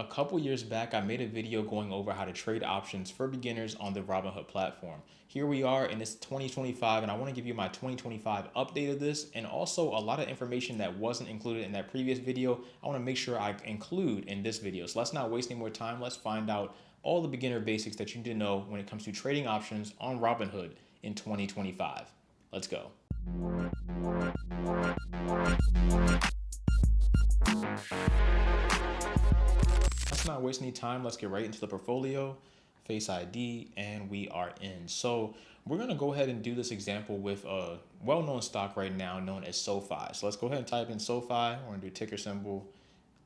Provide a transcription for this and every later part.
couple years back, I made a video going over how to trade options for beginners on the Robinhood platform. Here we are and it's 2025, and I want to give you my 2025 update of this, and also a lot of information that wasn't included in that previous video. I want to make sure I include in this video. So let's not waste any more time. Let's find out all the beginner basics that you need to know when it comes to trading options on Robinhood in 2025. Let's go. Let's not waste any time. Let's get right into the portfolio, Face ID, and we are in. So we're going to go ahead and do this example with a well-known stock right now known as SoFi. So let's go ahead and type in SoFi. We're going to do ticker symbol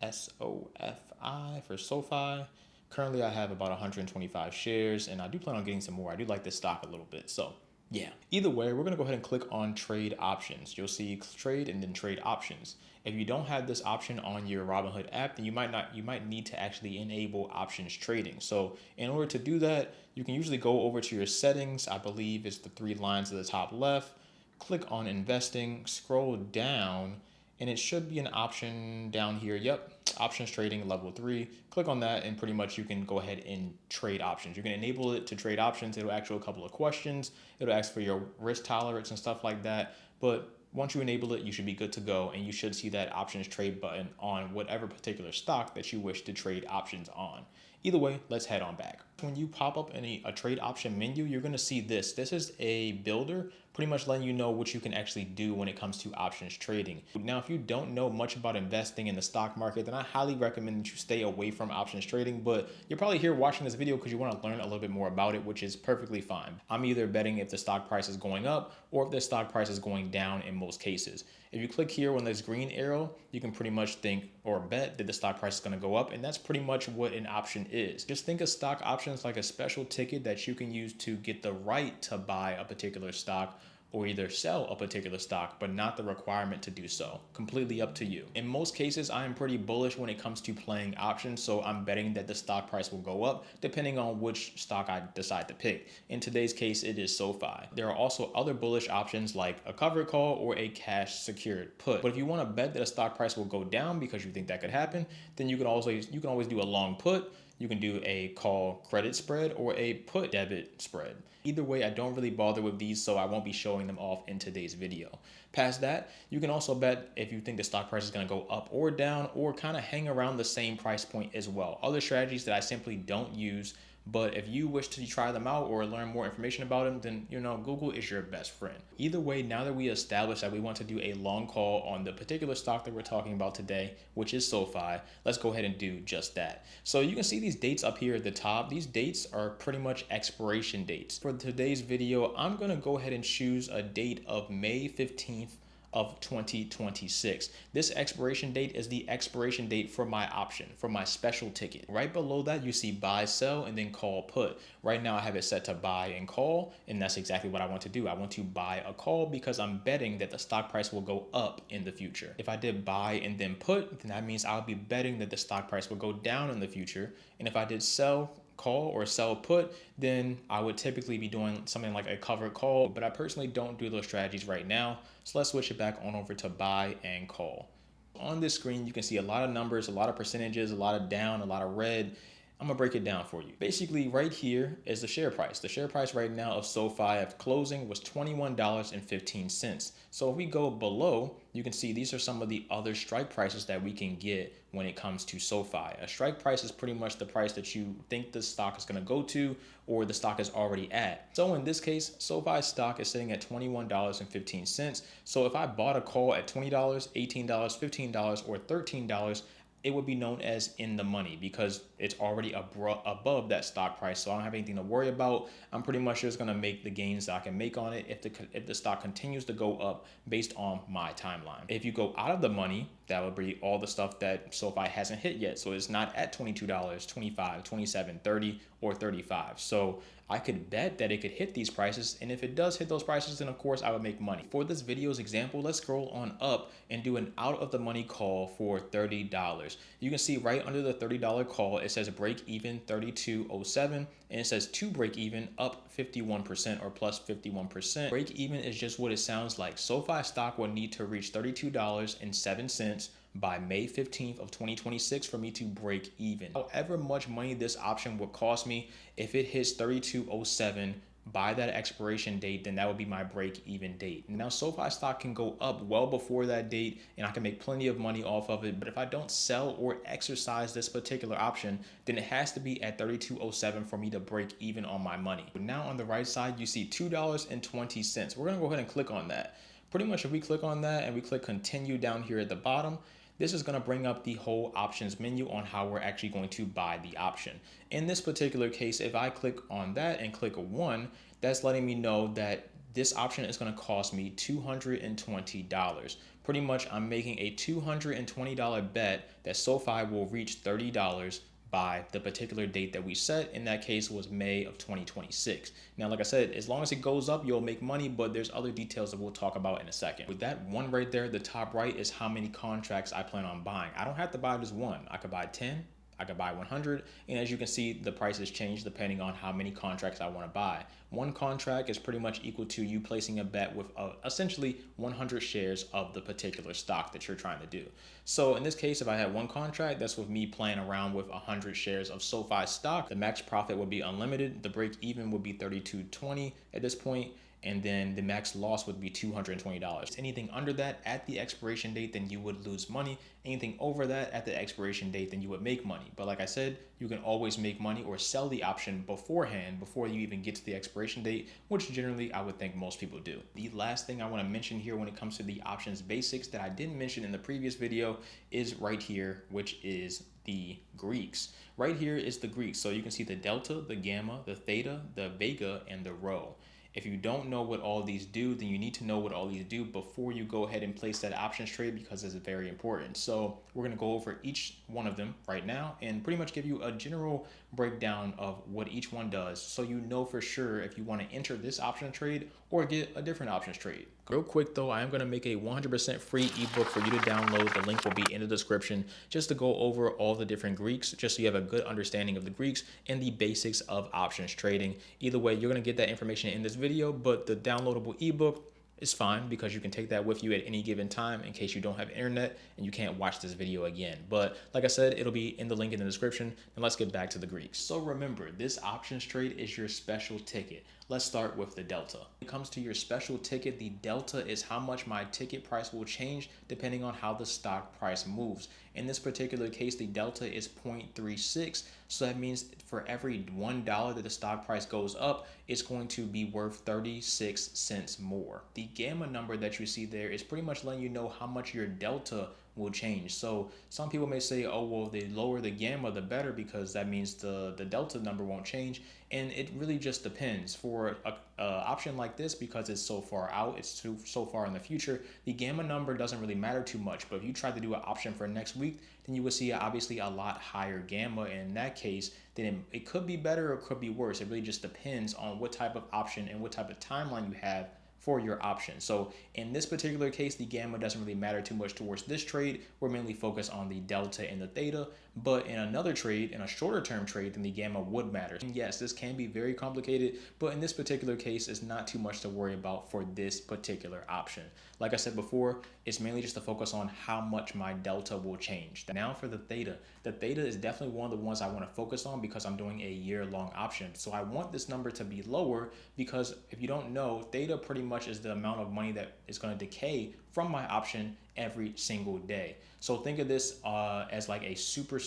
SOFI for SoFi. Currently, I have about 125 shares, and I do plan on getting some more. I do like this stock a little bit. So yeah, either way, we're going to go ahead and click on trade options. You'll see trade and then trade options. If you don't have this option on your Robinhood app, then you might need to actually enable options trading. So in order to do that, you can usually go over to your settings. I believe it's the three lines at the top left. Click on investing, scroll down, and it should be an option down here. Yep, options trading level 3. Click on that and pretty much you can go ahead and trade options. You can enable it to trade options. It'll ask you a couple of questions. It'll ask for your risk tolerance and stuff like that. But once you enable it, you should be good to go, and you should see that options trade button on whatever particular stock that you wish to trade options on. Either way, let's head on back. When you pop up in a trade option menu, you're going to see this. This is a builder, pretty much letting you know what you can actually do when it comes to options trading. Now, if you don't know much about investing in the stock market, then I highly recommend that you stay away from options trading, but you're probably here watching this video because you want to learn a little bit more about it, which is perfectly fine. I'm either betting if the stock price is going up or if the stock price is going down in most cases. If you click here on this green arrow, you can pretty much think or bet that the stock price is going to go up, and that's pretty much what an option is. Just think of stock options like a special ticket that you can use to get the right to buy a particular stock or either sell a particular stock, but not the requirement to do so. Completely up to you. In most cases, I am pretty bullish when it comes to playing options, so I'm betting that the stock price will go up depending on which stock I decide to pick. In today's case, it is SoFi. There are also other bullish options like a covered call or a cash secured put. But if you want to bet that a stock price will go down because you think that could happen, then you can always do a long put. You can do a call credit spread or a put debit spread. Either way, I don't really bother with these, so I won't be showing them off in today's video. Past that, you can also bet if you think the stock price is going to go up or down, or kind of hang around the same price point as well. Other strategies that I simply don't use, but if you wish to try them out or learn more information about them, then Google is your best friend. Either way, now that we established that we want to do a long call on the particular stock that we're talking about today, which is SoFi, let's go ahead and do just that. So you can see these dates up here at the top. These dates are pretty much expiration dates. For today's video, I'm going to go ahead and choose a date of May 15th of 2026. This expiration date is the expiration date for my option, for my special ticket. Right below that, you see buy, sell, and then call, put. Right now, I have it set to buy and call, and that's exactly what I want to do. I want to buy a call because I'm betting that the stock price will go up in the future. If I did buy and then put, then that means I'll be betting that the stock price will go down in the future. And if I did sell call or sell put, then I would typically be doing something like a covered call, but I personally don't do those strategies right now. So let's switch it back on over to buy and call. On this screen, you can see a lot of numbers, a lot of percentages, a lot of down, a lot of red. I'm gonna break it down for you. Basically, right here is the share price. The share price right now of SoFi at closing was $21.15. So if we go below, you can see these are some of the other strike prices that we can get when it comes to SoFi. A strike price is pretty much the price that you think the stock is gonna go to or the stock is already at. So in this case, SoFi stock is sitting at $21.15. So if I bought a call at $20, $18, $15, or $13, it would be known as in the money because it's already above that stock price. So I don't have anything to worry about. I'm pretty much just gonna make the gains that I can make on it if the stock continues to go up based on my timeline. If you go out of the money, that would be all the stuff that SoFi hasn't hit yet. So it's not at $22, $25, $27, $30, or $35. So I could bet that it could hit these prices, and if it does hit those prices, then of course I would make money. For this video's example, let's scroll on up and do an out of the money call for $30. You can see right under the $30 call, it says break even 32.07, and it says to break even up 51% or plus 51%. Break even is just what it sounds like. SoFi stock will need to reach $32.07 by May 15th of 2026 for me to break even. However much money this option would cost me, if it hits 3207 by that expiration date, then that would be my break even date. Now, SoFi stock can go up well before that date and I can make plenty of money off of it. But if I don't sell or exercise this particular option, then it has to be at 3207 for me to break even on my money. Now on the right side, you see $2.20. We're gonna go ahead and click on that. Pretty much if we click on that and we click continue down here at the bottom, this is going to bring up the whole options menu on how we're actually going to buy the option. In this particular case, if I click on that and click 1, that's letting me know that this option is going to cost me $220. Pretty much I'm making a $220 bet that SoFi will reach $30 by the particular date that we set. In that case was May of 2026. Now, like I said, as long as it goes up, you'll make money, but there's other details that we'll talk about in a second. With that one right there, the top right is how many contracts I plan on buying. I don't have to buy just one. I could buy 10, I could buy 100. And as you can see, the prices change depending on how many contracts I want to buy. One contract is pretty much equal to you placing a bet with essentially 100 shares of the particular stock that you're trying to do. So in this case, if I had one contract, that's with me playing around with 100 shares of SoFi stock. The max profit would be unlimited. The break even would be $32.20 at this point. And then the max loss would be $220. Anything under that at the expiration date, then you would lose money. Anything over that at the expiration date, then you would make money. But like I said, you can always make money or sell the option beforehand before you even get to the expiration date, which generally I would think most people do. The last thing I want to mention here when it comes to the options basics that I didn't mention in the previous video is right here, which is the Greeks. Right here is the Greeks. So you can see the delta, the gamma, the theta, the vega, and the rho. If you don't know what all these do, then you need to know what all these do before you go ahead and place that options trade, because it's very important. So we're going to go over each one of them right now and pretty much give you a general breakdown of what each one does, so you know for sure if you want to enter this option trade or get a different options trade. Real quick though, I am going to make a 100% free ebook for you to download. The link will be in the description, just to go over all the different Greeks, just so you have a good understanding of the Greeks and the basics of options trading. Either way, you're going to get that information in this video, but the downloadable ebook is fine because you can take that with you at any given time in case you don't have internet and you can't watch this video again. But like I said, it'll be in the link in the description. And let's get back to the Greeks. So remember, this options trade is your special ticket. Let's start with the delta. When it comes to your special ticket, the delta is how much my ticket price will change depending on how the stock price moves. In this particular case, the delta is 0.36. So that means for every $1 that the stock price goes up, it's going to be worth 36 cents more. The gamma number that you see there is pretty much letting you know how much your delta will change. So some people may say, oh, well, the lower the gamma, the better, because that means the delta number won't change. And it really just depends. For a option like this, because it's so far out, it's so far in the future, the gamma number doesn't really matter too much. But if you try to do an option for next week, then you will see obviously a lot higher gamma. And in that case, then it could be better or it could be worse. It really just depends on what type of option and what type of timeline you have for your option. So in this particular case, the gamma doesn't really matter too much towards this trade. We're mainly focused on the delta and the theta, but in another trade, in a shorter term trade, then the gamma would matter. And yes, this can be very complicated, but in this particular case, it's not too much to worry about for this particular option. Like I said before, it's mainly just to focus on how much my delta will change. Now for the theta is definitely one of the ones I want to focus on because I'm doing a year-long option. So I want this number to be lower because if you don't know, theta pretty much is the amount of money that is going to decay from my option every single day. So think of this as like a super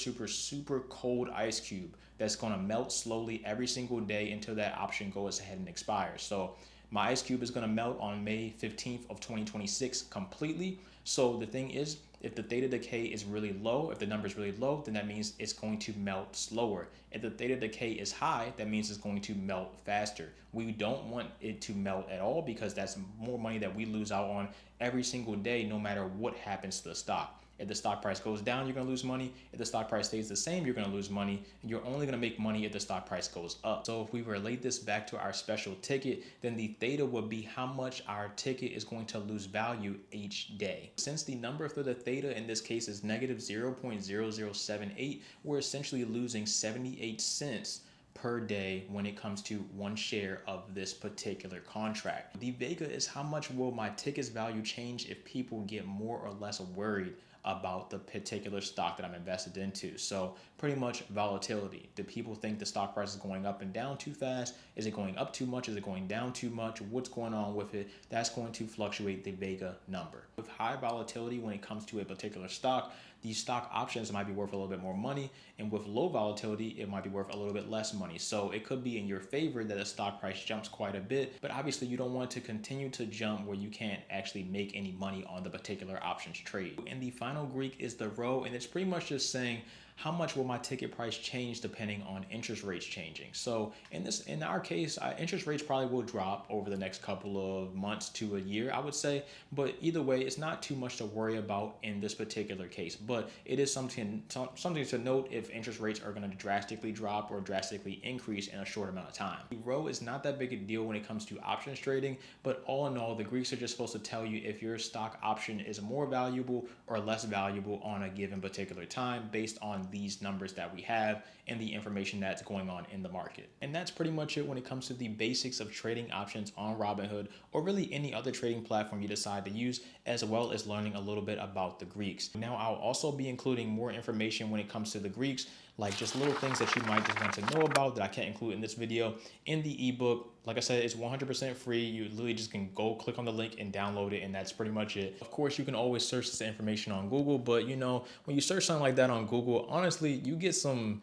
cold ice cube that's going to melt slowly every single day until that option goes ahead and expires. So my ice cube is going to melt on May 15th of 2026 completely. So the thing is, if the theta decay is really low, if the number is really low, then that means it's going to melt slower. If the theta decay is high, that means it's going to melt faster. We don't want it to melt at all because that's more money that we lose out on every single day, no matter what happens to the stock. If the stock price goes down, you're going to lose money. If the stock price stays the same, you're going to lose money. And you're only going to make money if the stock price goes up. So if we relate this back to our special ticket, then the theta would be how much our ticket is going to lose value each day. Since the number for the theta in this case is negative 0.0078, we're essentially losing 78 cents per day when it comes to one share of this particular contract. The vega is how much will my ticket's value change if people get more or less worried about the particular stock that I'm invested into. So pretty much volatility. Do people think the stock price is going up and down too fast? Is it going up too much? Is it going down too much? What's going on with it? That's going to fluctuate the Vega number. With high volatility when it comes to a particular stock, these stock options might be worth a little bit more money, and with low volatility, it might be worth a little bit less money. So it could be in your favor that the stock price jumps quite a bit, but obviously you don't want to continue to jump where you can't actually make any money on the particular options trade. And the final Greek is the rho, and it's pretty much just saying how much will my ticket price change depending on interest rates changing. So in our case, interest rates probably will drop over the next couple of months to a year, I would say. But either way, it's not too much to worry about in this particular case. But it is something to note if interest rates are going to drastically drop or drastically increase in a short amount of time. The rho is not that big a deal when it comes to options trading, but all in all, the Greeks are just supposed to tell you if your stock option is more valuable or less valuable on a given particular time based on these numbers that we have and the information that's going on in the market. And that's pretty much it when it comes to the basics of trading options on Robinhood, or really any other trading platform you decide to use, as well as learning a little bit about the Greeks. Now, I'll also be including more information when it comes to the Greeks, like just little things that you might just want to know about that I can't include in this video in the ebook. Like I said, it's 100% free. You literally just can go click on the link and download it, and that's pretty much it. Of course, you can always search this information on Google, but you know, when you search something like that on Google, honestly, you get some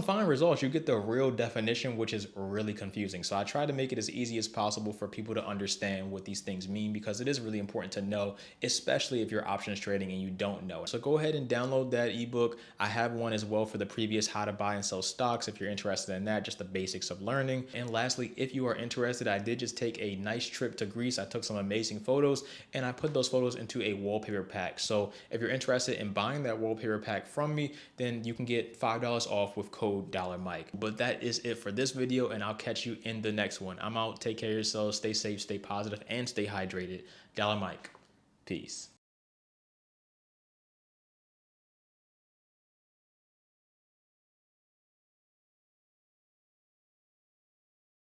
fine results. You get the real definition, which is really confusing. So I try to make it as easy as possible for people to understand what these things mean, because it is really important to know, especially if you're options trading and you don't know. So go ahead and download that ebook. I have one as well for the previous how to buy and sell stocks if you're interested in that, just the basics of learning. And lastly, if you are interested, I did just take a nice trip to Greece. I took some amazing photos and I put those photos into a wallpaper pack. So if you're interested in buying that wallpaper pack from me, then you can get $5 off with code $Mike. But that is it for this video, and I'll catch you in the next one. I'm out. Take care of yourselves. Stay safe, stay positive, and stay hydrated. $Mike. Peace.